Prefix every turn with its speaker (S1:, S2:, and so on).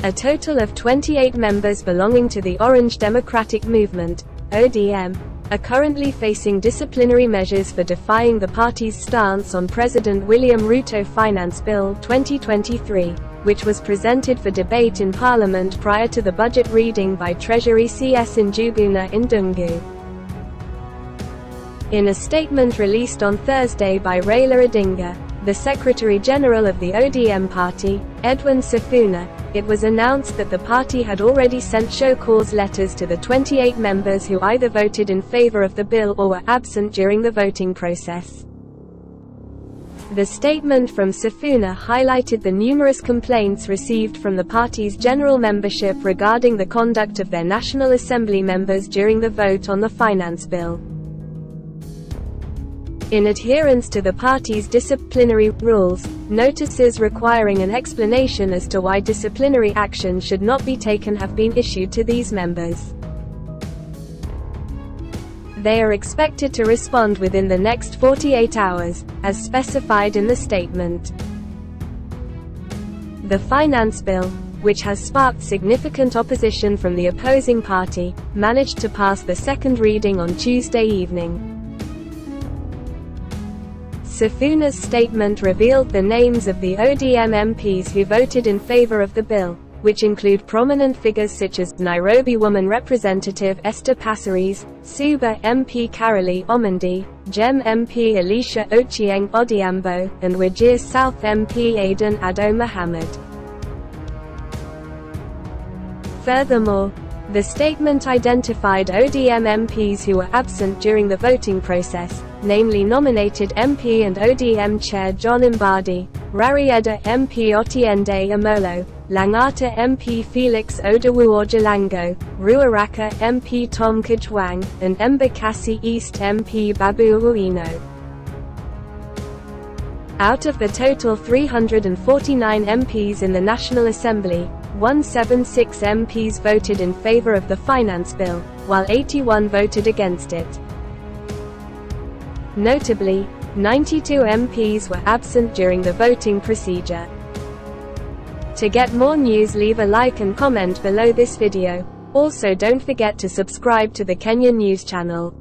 S1: A total of 28 members belonging to the Orange Democratic Movement, ODM, are currently facing disciplinary measures for defying the party's stance on President William Ruto Finance Bill 2023, which was presented for debate in Parliament prior to the budget reading by Treasury CS Njuguna Ndungu. In a statement released on Thursday by Raila Odinga, the Secretary-General of the ODM party, Edwin Sifuna, it was announced that the party had already sent show cause letters to the 28 members who either voted in favor of the bill or were absent during the voting process. The statement from Sifuna highlighted the numerous complaints received from the party's general membership regarding the conduct of their National Assembly members during the vote on the finance bill. In adherence to the party's disciplinary rules, notices requiring an explanation as to why disciplinary action should not be taken have been issued to these members. They are expected to respond within the next 48 hours, as specified in the statement. The finance bill, which has sparked significant opposition from the opposing party, managed to pass the second reading on Tuesday evening. Sifuna's statement revealed the names of the ODM MPs who voted in favor of the bill, which include prominent figures such as Nairobi Woman Representative Esther Passaris, Suba MP Karoli Omondi, Gem MP Alicia Ochieng Odiambo, and Wajir South MP Aden Ado Mohammed. Furthermore, the statement identified ODM MPs who were absent during the voting process, namely nominated MP and ODM Chair John Mbadi, Rarieda MP Otiende Amolo, Langata MP Felix Odawu Ojalango, Ruaraka MP Tom Kajwang, and Embakasi East MP Babu Uino. Out of the total 349 MPs in the National Assembly, 176 MPs voted in favor of the finance bill, while 81 voted against it. Notably, 92 MPs were absent during the voting procedure. To get more news, leave a like and comment below this video. Also, don't forget to subscribe to the Kenya News channel.